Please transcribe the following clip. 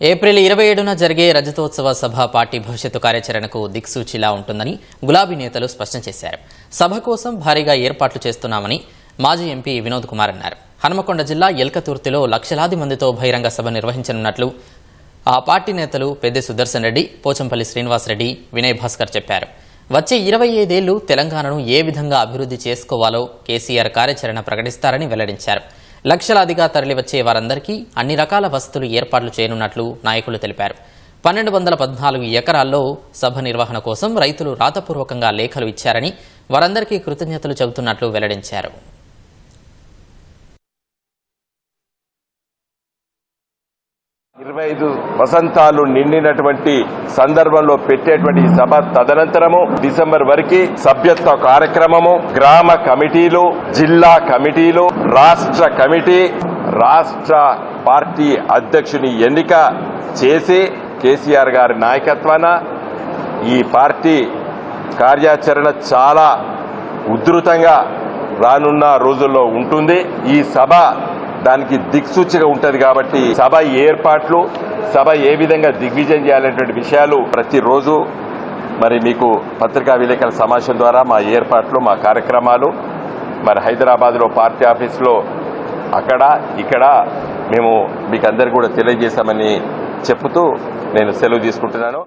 April 27న జరిగే రజతోత్సవ సభ party భవిష్యత్తు కార్యాచరణకు దిక్సూచిలా ఉంటుందని గులాబీ నేతలు స్పష్టం చేశారు. సభ కోసం భారీగా ఏర్పాట్లు చేస్తున్నామని మాజీ ఎంపీ వినోద్ కుమార్ అన్నారు. హనుమకొండ జిల్లా ఎల్కతుర్తిలో లక్షలాది మందితో బహిరంగ సభ నిర్వహించనున్నట్లు ఆ పార్టీ నేతలు పెద్ది సుదర్శన్ రెడ్డి, పోచంపల్లి శ్రీనివాసరెడ్డి, వినయ్ భాస్కర్ చెప్పారు. వచ్చే 25 ఏళ్లు తెలంగాణను ఏ విధంగా అభివృద్ధి చేసుకోవాలో కేసీఆర్ కార్యాచరణ ప్రకటిస్తారని వెల్లడించారు. లక్షలాదిగా తరలివచ్చే వారందరికీ అన్ని రకాల వసతులు ఏర్పాట్లు చేయనున్నట్లు నాయకులు తెలిపారు. 1214 ఎకరాల్లో సభ నిర్వహణ కోసం రైతులు రాతపూర్వకంగా లేఖలు ఇచ్చారని, వారందరికీ కృతజ్ఞతలు చెబుతున్నట్లు వెల్లడించారు. వసంతాలు నిండినటువంటి సందర్భంలో పెట్టేటువంటి సభ తదనంతరము డిసెంబర్ వరకు సభ్యత్వ కార్యక్రమము, గ్రామ కమిటీలు, జిల్లా కమిటీలు, రాష్ట్ర కమిటీ, రాష్ట్ర పార్టీ అధ్యక్షుని ఎన్నిక చేసి కేసీఆర్ గారి నాయకత్వాన ఈ పార్టీ కార్యాచరణ చాలా ఉధృతంగా రానున్న రోజుల్లో ఉంటుంది. ఈ సభ దానికి దిక్సూచిగా ఉంటది. కాబట్టి సభ ఏర్పాట్లు, సభ ఏ విధంగా దిగ్విజయం చేయాలనేటువంటి విషయాలు ప్రతిరోజు మరి మీకు పత్రికా విలేకరుల సమావేశం ద్వారా మా ఏర్పాట్లు, మా కార్యక్రమాలు మరి హైదరాబాద్లో పార్టీ ఆఫీసులో అక్కడ ఇక్కడ మేము మీకు అందరికీ కూడా తెలియజేశామని చెప్తూ నేను సెలవు తీసుకుంటున్నాను.